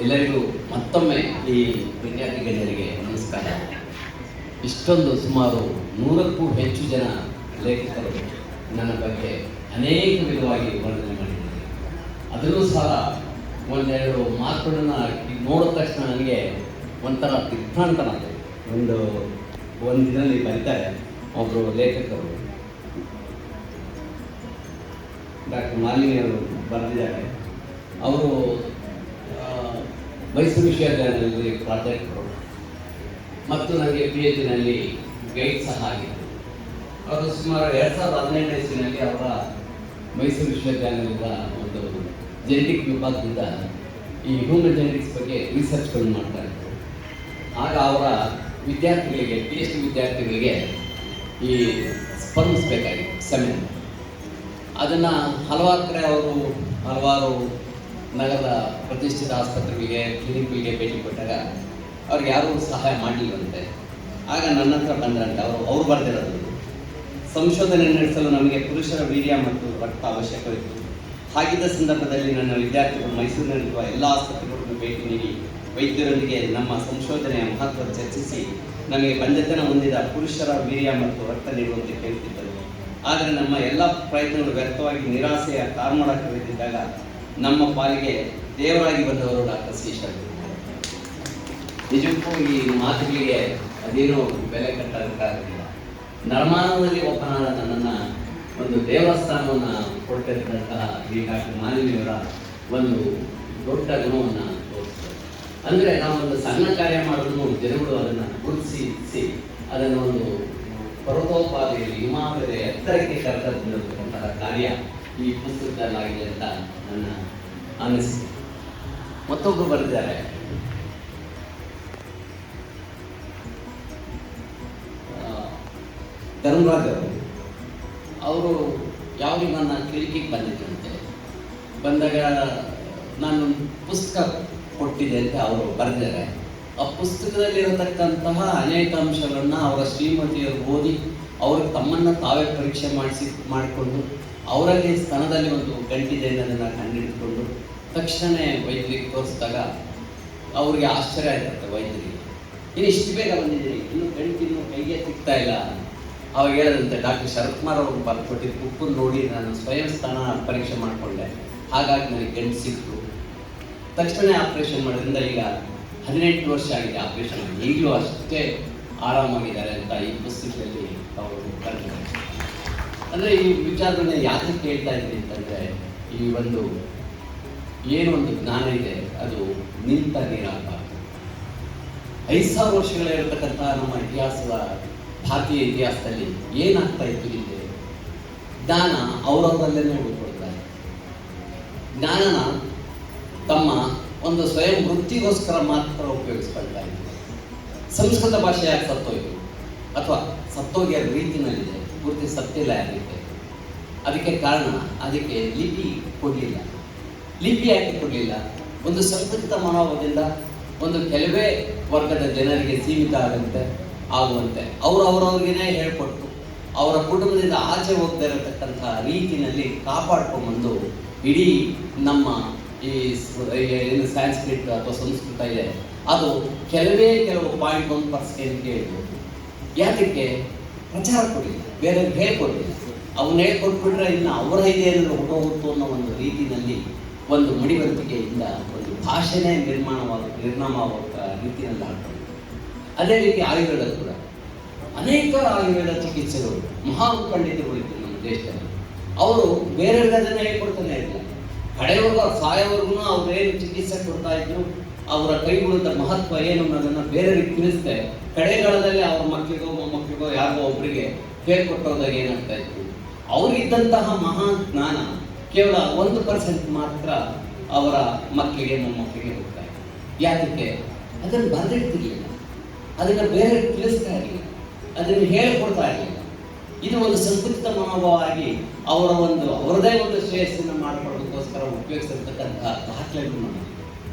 ಎಲ್ಲರಿಗೂ ಮತ್ತೊಮ್ಮೆ ಈ ವಿದ್ಯಾರ್ಥಿ ಗಣ್ಯರಿಗೆ ನಮಸ್ಕಾರ. ಇಷ್ಟೊಂದು ಸುಮಾರು 100ಕ್ಕೂ ಹೆಚ್ಚು ಜನ ಲೇಖಕರು ನನ್ನ ಬಗ್ಗೆ ಅನೇಕ ವಿಧವಾಗಿ ವರ್ಣನೆ ಮಾಡಿದ್ದಾರೆ. ಅದರಲ್ಲೂ ಸಹ ಒಂದೆರಡು ಮಾತುಗಳನ್ನು ನೋಡಿದ ತಕ್ಷಣ ನನಗೆ ಒಂಥರ ದಿಗ್ಭ್ರಾಂತನಾದೆ. ಒಂದು ದಿನದಲ್ಲಿ ಬರೀತಾರೆ ಒಬ್ಬರು ಲೇಖಕರು, ಡಾಕ್ಟರ್ ಮಾಲಿನಿ ಅವರು ಬರೆದಿದ್ದಾರೆ. ಅವರು ಮೈಸೂರು ವಿಶ್ವವಿದ್ಯಾಲಯದಲ್ಲಿ ಪ್ರಾಧ್ಯಾಪಕರು ಮತ್ತು ನನಗೆ PhD ಗೈಡ್ ಸಹ ಆಗಿದ್ದರು. ಅವರು ಸುಮಾರು 2015 ಇಸ್ವಿನಲ್ಲಿ ಅವರ ಮೈಸೂರು ವಿಶ್ವವಿದ್ಯಾಲಯದ ಒಂದು ಜೆನೆಟಿಕ್ ವಿಭಾಗದಿಂದ ಈ ಹ್ಯೂಮನ್ ಜೆನೆಟಿಕ್ಸ್ ಬಗ್ಗೆ ರಿಸರ್ಚ್ಗಳನ್ನು ಮಾಡ್ತಾ ಇದ್ದರು. ಆಗ ಅವರ ವಿದ್ಯಾರ್ಥಿಗಳಿಗೆ PhD ವಿದ್ಯಾರ್ಥಿಗಳಿಗೆ ಈ ಸ್ಪರ್ಮ್ಸ್ ಬೇಕಾಗಿತ್ತು, ಸೆಮೆನ್. ಅದನ್ನು ಹಲವಾರು ಕಡೆ ಅವರು ಹಲವಾರು ನಗರದ ಪ್ರತಿಷ್ಠಿತ ಆಸ್ಪತ್ರೆಗಳಿಗೆ ಕ್ಲಿನಿಕ್ಗಳಿಗೆ ಭೇಟಿ ಕೊಟ್ಟಾಗ ಅವ್ರಿಗೆ ಯಾರೂ ಸಹಾಯ ಮಾಡಲಿಲ್ಲಂತೆ. ಆಗ ನನ್ನ ಹತ್ರ ಬಂದ್ರಂತೆ. ಅವರು ಬರೆದಿರೋದು, ಸಂಶೋಧನೆ ನಡೆಸಲು ನಮಗೆ ಪುರುಷರ ವೀರ್ಯ ಮತ್ತು ರಕ್ತ ಅವಶ್ಯಕವಿತ್ತು. ಹಾಗಿದ್ದ ಸಂದರ್ಭದಲ್ಲಿ ನನ್ನ ವಿದ್ಯಾರ್ಥಿಗಳು ಮೈಸೂರಿನಲ್ಲಿರುವ ಎಲ್ಲ ಆಸ್ಪತ್ರೆಗಳಿಗೂ ಭೇಟಿ ನೀಡಿ ವೈದ್ಯರೊಂದಿಗೆ ನಮ್ಮ ಸಂಶೋಧನೆಯ ಮಹತ್ವ ಚರ್ಚಿಸಿ ನಮಗೆ ಬಂಜತನ ಹೊಂದಿದ ಪುರುಷರ ವೀರ್ಯ ಮತ್ತು ರಕ್ತ ನೀಡುವಂತೆ ಕೇಳುತ್ತಿದ್ದರು. ಆದರೆ ನಮ್ಮ ಎಲ್ಲ ಪ್ರಯತ್ನಗಳು ವ್ಯರ್ಥವಾಗಿ ನಿರಾಸೆಯ ಕಾರ್ಮೋಡಕ್ಕಿದ್ದಾಗ ನಮ್ಮ ಪಾಲಿಗೆ ದೇವರಾಗಿ ಬಂದವರು ಡಾಕ್ಟರ್ ಸಿ ಶರತ್. ನಿಜಕ್ಕೂ ಈ ಮಾತುಗಳಿಗೆ ಅದೇನೋ ಬೆಲೆ ಕಟ್ಟೋದಕ್ಕಾಗಲಿಲ್ಲ. ನರಮಾನವದಲ್ಲಿ ಒಬ್ಬನಾದ ನನ್ನನ್ನು ಒಂದು ದೇವಸ್ಥಾನವನ್ನು ಕೊಟ್ಟಿರ್ತಕ್ಕಂತಹ ಈ ಡಾಕ್ಟರ್ ಮಾಲಿನಿಯವರ ಒಂದು ದೊಡ್ಡ ಗುಣವನ್ನು ತೋರಿಸ್ತಾರೆ. ಅಂದರೆ ನಾವೊಂದು ಸಣ್ಣ ಕಾರ್ಯ ಮಾಡೋದನ್ನು ಜನಗಳು ಅದನ್ನು ಗುರುತಿಸಿ ಅದನ್ನು ಒಂದು ಪರ್ವತೋಪಾದಿಯಲ್ಲಿ ಹಿಮಾಲಯದ ಎತ್ತರಕ್ಕೆ ಕರೆತಂದಿರತಕ್ಕಂತಹ ಕಾರ್ಯ ಈ ಪುಸ್ತಕದಲ್ಲಾಗಿದೆ ಅಂತ ನನ್ನ ಅನಿಸಿಕೆ. ಮತ್ತೊಬ್ಬರು ಬರೆದಿದ್ದಾರೆ, ಧರ್ಮರಾಜ್ ಅವರು ಯಾವಾಗ ನನ್ನ ಕ್ಲಿನಿಕ್ಕಿಗೆ ಬಂದಿದ್ದಂತೆ. ಬಂದಾಗ ನಾನು ಪುಸ್ತಕ ಕೊಟ್ಟಿದ್ದೆ ಅಂತ ಅವರು ಬರೆದಿದ್ದಾರೆ. ಆ ಪುಸ್ತಕದಲ್ಲಿರತಕ್ಕಂತಹ ಅನೇಕ ಅಂಶಗಳನ್ನು ಅವರ ಶ್ರೀಮತಿಯರು ಓದಿ ಅವ್ರಿಗೆ ತಮ್ಮನ್ನು ತಾವೇ ಪರೀಕ್ಷೆ ಮಾಡಿಕೊಂಡು ಅವರಲ್ಲಿ ಸ್ತನದಲ್ಲಿ ಒಂದು ಗಂಟಿದೆ ಅನ್ನೋದನ್ನು ಕಂಡುಹಿಡಿದುಕೊಂಡು ತಕ್ಷಣ ವೈದ್ಯರಿಗೆ ತೋರಿಸಿದಾಗ ಅವ್ರಿಗೆ ಆಶ್ಚರ್ಯ ಆಯ್ತಂತೆ ವೈದ್ಯರಿಗೆ. ಇನ್ನು ಇಷ್ಟು ಬೇಗ ಬಂದಿದ್ದೀರಿ, ಇನ್ನು ಗಂಟಿನ್ನು ಕೈಗೆ ಸಿಗ್ತಾ ಇಲ್ಲ. ಅವಾಗ ಹೇಳದಂತೆ, ಡಾಕ್ಟರ್ ಶರತ್ ಕುಮಾರ್ ಅವರು ಬರ್ಕೊಟ್ಟಿದ್ದು ಬುಕ್ಕನ್ನು ನೋಡಿ ನಾನು ಸ್ವಯಂ ಸ್ತನ ಪರೀಕ್ಷೆ ಮಾಡಿಕೊಂಡೆ, ಹಾಗಾಗಿ ನನಗೆ ಗಂಟು ಸಿಕ್ತು. ತಕ್ಷಣ ಆಪ್ರೇಷನ್ ಮಾಡೋದ್ರಿಂದ ಈಗ 18 ವರ್ಷ ಆಗಿದೆ ಆಪ್ರೇಷನ್, ಈಗಲೂ ಅಷ್ಟೇ ಆರಾಮಾಗಿದ್ದಾರೆ ಅಂತ ಈ ಪುಸ್ತಕದಲ್ಲಿ ಅವರು ಬರೆದಿದ್ದಾರೆ. ಅಂದರೆ ಈ ವಿಚಾರಗಳನ್ನ ಯಾಕೆ ಕೇಳ್ತಾ ಇದ್ದೀನಿ ಅಂತಂದರೆ, ಈ ಒಂದು ಏನೊಂದು ಜ್ಞಾನ ಇದೆ ಅದು ನಿಂತ ನೀರಾಗಬಾರ್ದು. 5000 ವರ್ಷಗಳಿರತಕ್ಕಂಥ ನಮ್ಮ ಇತಿಹಾಸದ ಭಾರತೀಯ ಇತಿಹಾಸದಲ್ಲಿ ಏನಾಗ್ತಾ ಇತ್ತು ಹಿಂದೆ, ಜ್ಞಾನ ಅವರವರಲ್ಲೇ ಉಳ್ಕೊಳ್ತಾರೆ. ಜ್ಞಾನನ ತಮ್ಮ ಒಂದು ಸ್ವಯಂ ವೃತ್ತಿಗೋಸ್ಕರ ಮಾತ್ರ ಉಪಯೋಗಿಸ್ಕೊಳ್ತಾ ಇದ್ದಾರೆ. ಸಂಸ್ಕೃತ ಭಾಷೆ ಯಾಕೆ ಸತ್ತೋಯ್ತು ಅಥವಾ ಸತ್ತೋಗಿಯ ರೀತಿನಲ್ಲಿದೆ, ಪೂರ್ತಿ ಸತ್ತಿಲ್ಲ ಯಾಕೆ? ಅದಕ್ಕೆ ಕಾರಣ ಅದಕ್ಕೆ ಲಿಪಿ ಕೊಡಲಿಲ್ಲ. ಲಿಪಿ ಯಾಕೆ ಕೊಡಲಿಲ್ಲ? ಒಂದು ಸಂಸ್ಕೃತ ಮನೋಭಾವದಿಂದ ಒಂದು ಕೆಲವೇ ವರ್ಗದ ಜನರಿಗೆ ಸೀಮಿತ ಆಗುವಂತೆ ಅವರವ್ರಿಗೇ ಹೇಳ್ಕೊಟ್ಟು ಅವರ ಕುಟುಂಬದಿಂದ ಆಚೆ ಹೋಗ್ತಾ ಇರತಕ್ಕಂಥ ರೀತಿಯಲ್ಲಿ ಕಾಪಾಡ್ಕೊಂಡ್ಬಂದು ಇಡೀ ನಮ್ಮ ಈ ಏನು ಸ್ಯಾನ್ಸ್ಕ್ರಿಟ್ ಅಥವಾ ಸಂಸ್ಕೃತ ಇದೆ ಅದು ಕೆಲವು 0.1% ಹೇಳ್ಬೋದು. ಯಾತಕ್ಕೆ? ಪ್ರಚಾರ ಕೊಡಲಿಲ್ಲ, ಬೇರೆಯವ್ರಿಗೆ ಹೇಳ್ಕೊಡ್ಲಿಲ್ಲ. ಅವನ್ನ ಹೇಳ್ಕೊಟ್ಬಿಟ್ರೆ ಇನ್ನು ಅವರ ಇದೆಯನ್ನು ಹೊಟ್ಟೋಗುತ್ತು ಅನ್ನೋ ಒಂದು ರೀತಿಯಲ್ಲಿ ಒಂದು ಮಡಿವಂತಿಕೆಯಿಂದ ಒಂದು ಭಾಷೆನೇ ನಿರ್ನಾಮವಾಗುವ ರೀತಿಯಲ್ಲಿ ಆಗ್ತದೆ. ಅದೇ ರೀತಿ ಆಯುರ್ವೇದ ಕೂಡ ಅನೇಕ ಆಯುರ್ವೇದ ಚಿಕಿತ್ಸೆಗಳು ಮಹಾ ಪಂಡಿತರುಗಳಿದ್ರು ನಮ್ಮ ದೇಶದಲ್ಲಿ. ಅವರು ಬೇರೆಯವ್ರಿಗೆ ಅದನ್ನು ಹೇಳ್ಕೊಡ್ತಾನೆ ಇರಲಿಲ್ಲ. ಕಡೆಯವರೆಗೂ ಅವ್ರು ಸಾಯೋವರೆಗೂ ಅವ್ರೇನು ಚಿಕಿತ್ಸೆ ಕೊಡ್ತಾ ಇದ್ರು, ಅವರ ಕೈಗೊಳ್ಳಿದ ಮಹತ್ವ ಏನು ಅನ್ನೋದನ್ನು ಬೇರೆಯವ್ರಿಗೆ ತಿಳಿಸ್ದೆ ಕಡೆಗಾಲದಲ್ಲಿ ಅವ್ರ ಮಕ್ಕಳಿಗೋ ಮೊಮ್ಮಕ್ಕಳಿಗೋ ಯಾರಿಗೋ ಒಬ್ಬರಿಗೆ ಹೇಳ್ಕೊಟ್ಟೋದಾಗ ಏನಾಗ್ತಾ ಇತ್ತು, ಅವ್ರಿಗಿದ್ದಂತಹ ಮಹಾ ಜ್ಞಾನ ಕೇವಲ 1% ಮಾತ್ರ ಅವರ ಮಕ್ಕಳಿಗೆ ಮೊಮ್ಮಕ್ಕಳಿಗೆ ಹೋಗ್ತಾ ಇತ್ತು. ಯಾತಕ್ಕೆ? ಅದನ್ನು ಬರೆದಿಡ್ತಿರ್ಲಿಲ್ಲ, ಅದನ್ನು ಬೇರೆ ತಿಳಿಸ್ತಾ ಇರಲಿಲ್ಲ, ಅದನ್ನು ಹೇಳಿಕೊಡ್ತಾ ಇರಲಿಲ್ಲ. ಇದು ಒಂದು ಸಂಕುಚಿತ ಮನೋಭಾವ ಆಗಿ ಅವರದೇ ಒಂದು ಶ್ರೇಯಸ್ಸನ್ನು ಮಾಡಿಕೊಳ್ಳೋದಕ್ಕೋಸ್ಕರ ಉಪಯೋಗಿಸಿರ್ತಕ್ಕಂತಹ ದಾಖಲೆಗಳು ನಮಗೆ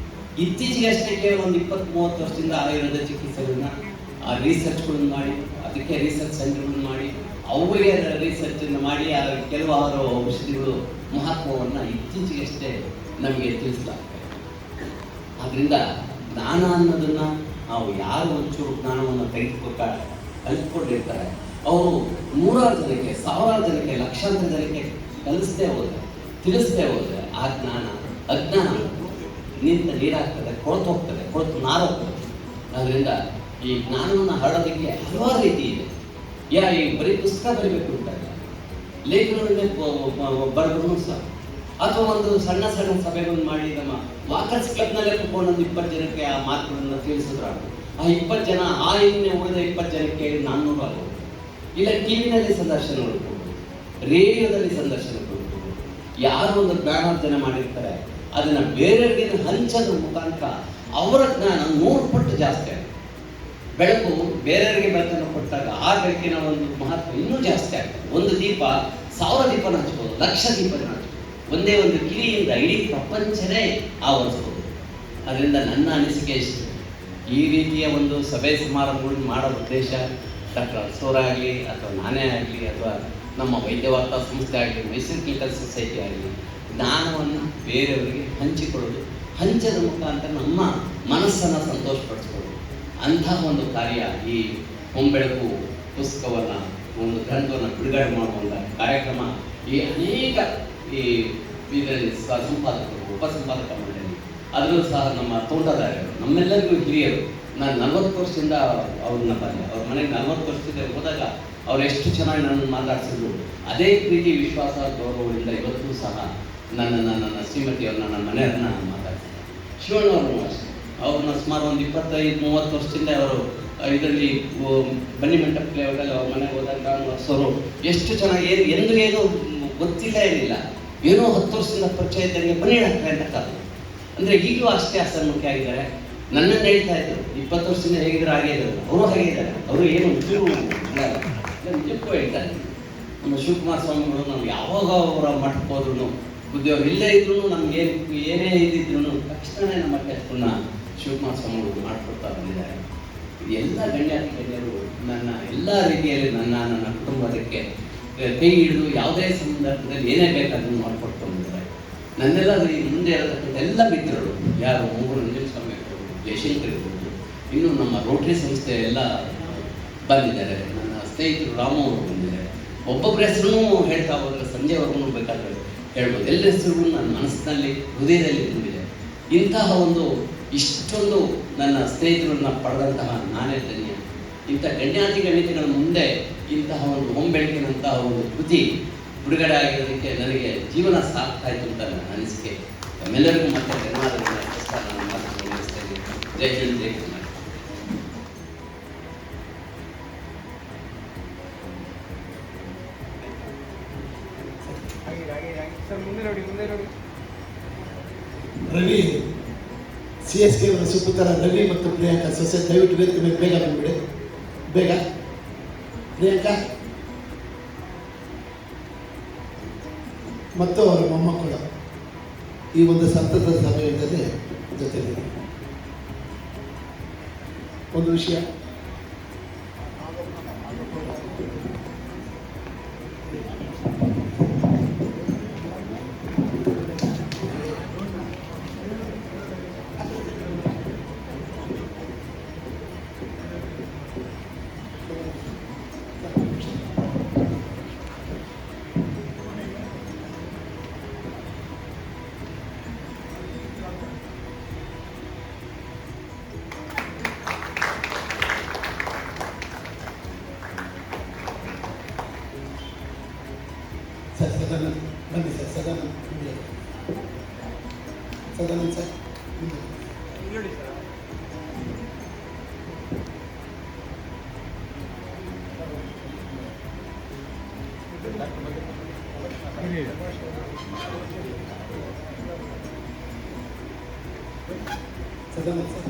ಇತ್ತೀಚೆಗೆ ಅಷ್ಟೇ ಕೇವಲ ಒಂದು 20-30 ವರ್ಷದಿಂದ ಆಯುರ್ವೇದ ಚಿಕಿತ್ಸೆಗಳನ್ನ ರಿಸರ್ಚ್ಗಳನ್ನು ಮಾಡಿ, ಅದಕ್ಕೆ ರಿಸರ್ಚ್ ಸೆಂಟರ್ಗಳನ್ನು ಮಾಡಿ ಅವರಿಗೆ ರಿಸರ್ಚನ್ನು ಮಾಡಿ ಕೆಲವಾರು ಔಷಧಿಗಳು ಮಹತ್ವವನ್ನು ಇತ್ತೀಚೆಗಷ್ಟೇ ನಮಗೆ ತಿಳಿಸಲಾಗ್ತದೆ. ಆದ್ದರಿಂದ ಜ್ಞಾನ ಅನ್ನೋದನ್ನು ನಾವು ಯಾರು ಒಂಚೂರು ಜ್ಞಾನವನ್ನು ಕಲಿತ್ಕೊಂಡಿರ್ತಾರೆ ಅವರು ನೂರಾರು ಜನಕ್ಕೆ, ಸಾವಿರಾರು ಜನಕ್ಕೆ, ಲಕ್ಷಾಂತರ ಜನಕ್ಕೆ ಕಲಿಸದೆ ಹೋದರೆ, ತಿಳಿಸದೆ ಹೋದರೆ ಆ ಜ್ಞಾನ ಅಜ್ಞಾನ ನಿಂತ ನೀರಾಗ್ತದೆ, ಕೊಳ್ತು ನಾರೋಗ್ತದೆ. ಆದ್ದರಿಂದ ಈ ಜ್ಞಾನವನ್ನು ಹರಡೋದಕ್ಕೆ ಹಲವಾರು ರೀತಿ ಇದೆ. ಈ ಬರೀ ಪುಸ್ತಕ ಬರೀಬೇಕು ಅಂತ ಇಲ್ಲ, ಲೇಖನಗಳನ್ನೇ ಬರೆದ್ರು ಸಹ, ಅಥವಾ ಒಂದು ಸಣ್ಣ ಸಣ್ಣ ಸಭೆಗಳನ್ನು ಮಾಡಿ ನಮ್ಮ ವಾಕರ್ಸ್ ಕ್ಲಬ್ನಲ್ಲೇ ಕುತ್ಕೊಂಡು ಒಂದು 20 ಜನಕ್ಕೆ ಆ ಮಾತುಗಳನ್ನು ತಿಳಿಸಿದ್ರಾಗ ಆ 20 ಜನ ಆ ಇನ್ನೇ ಉಳಿದ 20 ಜನಕ್ಕೆ 400 ಆಗೋದು. ಇಲ್ಲ ಟಿವಿನಲ್ಲಿ ಸಂದರ್ಶನಗಳು ಕೊಡೋದು, ರೇಡಿಯೋದಲ್ಲಿ ಸಂದರ್ಶನ ಕೊಡೋದು. ಯಾರು ಒಂದು ಜ್ಞಾನಾರ್ಜನೆ ಮಾಡಿರ್ತಾರೆ ಅದನ್ನು ಬೇರೆಯವರಿಗೆ ಹಂಚೋದ್ರ ಮುಖಾಂತರ ಅವರ ಜ್ಞಾನ 100 ಪಟ್ಟು ಜಾಸ್ತಿ ಆಗುತ್ತೆ. ಬೆಳಕು ಬೇರೆಯವರಿಗೆ ಬೆಳಕನ್ನು ಕೊಟ್ಟಾಗ ಆ ಬೆಳಕಿನ ಒಂದು ಮಹತ್ವ ಇನ್ನೂ ಜಾಸ್ತಿ ಆಗ್ತದೆ. ಒಂದು ದೀಪ 1000 ದೀಪನ ಹಚ್ಬೋದು, 1,00,000 ದೀಪನ ಹಚ್ಬೋದು. ಒಂದೇ ಒಂದು ಕಿಡಿಯಿಂದ ಇಡೀ ಪ್ರಪಂಚನೇ ಆವರಿಸ್ಬೋದು. ಅದರಿಂದ ನನ್ನ ಅನಿಸಿಕೆ ಇಷ್ಟು, ಈ ರೀತಿಯ ಒಂದು ಸಭೆ ಸಮಾರಂಭಗಳನ್ನು ಮಾಡೋ ಉದ್ದೇಶ ಡಾಕ್ಟರ್ ಅಲ್ಸೋರ್ ಆಗಲಿ ಅಥವಾ ನಾನೇ ಆಗಲಿ ಅಥವಾ ನಮ್ಮ ವೈದ್ಯವಾರ್ತಾ ಸಂಸ್ಥೆ ಆಗಲಿ, ಮೈಸೂರು ಕ್ಲಿನಿಕಲ್ ಸೊಸೈಟಿ ಆಗಲಿ, ಜ್ಞಾನವನ್ನು ಬೇರೆಯವರಿಗೆ ಹಂಚಿಕೊಳ್ಳೋದು, ಹಂಚದ ಮುಖಾಂತರ ನಮ್ಮ ಮನಸ್ಸನ್ನು ಸಂತೋಷಪಡಿಸ್ಬೋದು. ಅಂತಹ ಒಂದು ಕಾರ್ಯ ಈ ಹೊಂಬೆಳಕು ಪುಸ್ತಕವನ್ನು, ಒಂದು ಗ್ರಂಥವನ್ನು ಬಿಡುಗಡೆ ಮಾಡುವಂಥ ಕಾರ್ಯಕ್ರಮ ಈ ಅನೇಕ ಈ ಇದರಲ್ಲಿ ಸಂಪಾದಕರು, ಉಪಸಂಪಾದಕ ಮಂಡಳಿ, ಅದರಲ್ಲೂ ಸಹ ನಮ್ಮ ತೋಟದಾರರು, ನಮ್ಮೆಲ್ಲರಿಗೂ ಹಿರಿಯರು. ನಾನು 40 ವರ್ಷದಿಂದ ಅವ್ರನ್ನ ಬಂದೆ, ಅವ್ರ ಮನೆಗೆ 40 ವರ್ಷದಿಂದ ಹೋದಾಗ ಅವ್ರು ಎಷ್ಟು ಚೆನ್ನಾಗಿ ನನ್ನನ್ನು ಮಾತಾಡ್ಸಿದ್ರು. ಅದೇ ಪ್ರೀತಿ, ವಿಶ್ವಾಸ, ಗೌರವದಿಂದ ಇವತ್ತೂ ಸಹ ನನ್ನ ಶ್ರೀಮತಿಯವ್ರನ್ನ, ನನ್ನ ಮನೆಯವ್ರನ್ನ ಮಾತಾಡ್ತಾರೆ. ಶಿವಣ್ಣವ್ರನ್ನು ಅಷ್ಟೇ, ಅವ್ರನ್ನ ಸುಮಾರು ಒಂದು 25-30 ವರ್ಷದಿಂದ ಅವರು ಇದರಲ್ಲಿ ಬನ್ನಿ ಮಂಟಪ ಲೇಔಟಲ್ಲಿ ಅವ್ರ ಮನೆಗೆ ಹೋದಾಗ ನಾನು ವರ್ಷವರು ಎಷ್ಟು ಚೆನ್ನಾಗಿ ಏನು ಗೊತ್ತಿಲ್ಲ, ಏನಿಲ್ಲ, ಏನೋ 10 ವರ್ಷದಿಂದ ಪರಿಚಯ ಇದ್ದಂಗೆ ಬನ್ನಿ ಡಾಕ್ಟ್ರೆ ಅಂತ ಕಾದು. ಅಂದರೆ ಈಗಲೂ ಅಷ್ಟೇ ಅಸನ್ಮುಖಿ ಆಗಿದ್ದಾರೆ. ನನ್ನನ್ನು ಹೇಳ್ತಾ ಇದ್ರು, 20 ವರ್ಷದಿಂದ ಹೇಗಿದ್ರು ಹಾಗೆ ಇದ್ರು, ಅವರು ಹಾಗೆ ಇದ್ದಾರೆ. ಅವರು ಏನು ನಿಜಕ್ಕೂ ಹೇಳ್ತಾರೆ. ನಮ್ಮ ಶಿವಕುಮಾರ ಸ್ವಾಮಿಗಳು ನಾವು ಯಾವಾಗ ಅವರ ಮಠಕ್ಕೆ ಹೋದ್ರು, ಬುದ್ಧಿಯವ್ರು ಇಲ್ಲೇ ಇದ್ರು, ನಮ್ಗೆ ಏನೇ ಇದ್ದಿದ್ರು ತಕ್ಷಣ ನಮ್ಮ ಕೆಲಸವನ್ನ ಶಿವಕುಮಾರ ಸ್ವಾಮಿಗಳು ಮಾಡಿಕೊಡ್ತಾ ಬಂದಿದ್ದಾರೆ. ಎಲ್ಲ ಗಣ್ಯರು ನನ್ನ ಎಲ್ಲ ರೀತಿಯಲ್ಲಿ ನನ್ನ ಕುಟುಂಬದಕ್ಕೆ ಕೈ ಹಿಡಿದು ಯಾವುದೇ ಸಂದರ್ಭದಲ್ಲಿ ಏನೇ ಬೇಕಾದ್ರೂ ಮಾಡಿಕೊಡ್ತಾ ಬಂದಿದ್ದಾರೆ. ನನ್ನೆಲ್ಲ ಮುಂದೆ ಇರತಕ್ಕಂಥ ಎಲ್ಲ ಮಿತ್ರರು, ಯಾರು ಮೂರು ನಂಜನಸ್ವಾಮಿ ಇರ್ಬೋದು, ಜಯಶಂಕರ್ ಇರ್ಬೋದು, ಇನ್ನು ನಮ್ಮ ರೋಟರಿ ಸಂಸ್ಥೆ ಎಲ್ಲ ಬಂದಿದ್ದಾರೆ. ನನ್ನ ಸ್ನೇಹಿತರು ರಾಮು ಅವರು ಬಂದಿದ್ದಾರೆ. ಒಬ್ಬೊಬ್ಬರ ಹೆಸರು ಹೇಳ್ತಾ ಹೋದ್ರೆ ಸಂಜೆವರೆಗೂ ಬೇಕಾದ್ರೆ ಹೇಳ್ಬೋದು. ಎಲ್ಲ ಹೆಸರು ನನ್ನ ಮನಸ್ಸಿನಲ್ಲಿ, ಹೃದಯದಲ್ಲಿ ತುಂಬಿದೆ. ಇಂತಹ ಒಂದು ಇಷ್ಟೊಂದು ನನ್ನ ಸ್ನೇಹಿತರನ್ನ ಪಡೆದಂತಹ ನಾನೇ ಧನ್ಯ. ಇಂಥ ಗಣ್ಯಾತಿಗಳ ಮುಂದೆ ಇಂತಹ ಒಂದು ಹೊಂಬೆಳಕಿನಂತಹ ಒಂದು ಕೃತಿ ಬಿಡುಗಡೆ ಆಗಿರೋದಕ್ಕೆ ನನಗೆ ಜೀವನ ಸಾಕ್ತಾಯಿತ್ತು ಅಂತ ನನ್ನ ಅನಿಸಿಕೆ. ನಮ್ಮೆಲ್ಲರಿಗೂ ಮತ್ತೆ ಧನ್ಯವಾದಗಳನ್ನು ನಾನು ಮಾತನ್ನು ನಡೆಸ್ತೇನೆ. ಜೈ ಹಿಂದ್, ಜೈ ಕರ್ನಾಟಕ. ರವಿ, CSK ಅವರ ಸುಪುತ್ರ ರವಿ ಮತ್ತು ಪ್ರಿಯಾಂಕಾ ಸೊಸೆ, ದಯವಿಟ್ಟು ವೇದಿಕೆ ಮೇಲೆ ಬೇಗ ಬಂದ್ಬಿಡಿ. ಬೇಗ ಪ್ರಿಯಾಂಕಾ ಮತ್ತು ಅವರ ಮೊಮ್ಮಕ್ಕಳು ಈ ಒಂದು ಸಂತಸ ಸಭೆಯಲ್ಲಿ ಜೊತೆಲಿ ಒಂದು ವಿಷಯ. ಸರ್ ಸದಾನಂದ್ ಬನ್ನಿ ಸರ್. ಸದಾನಂದ್ ಸರ್ ಹೇಳಿ ಸರ್. ಸದಾನಂದ್ ಸರ್,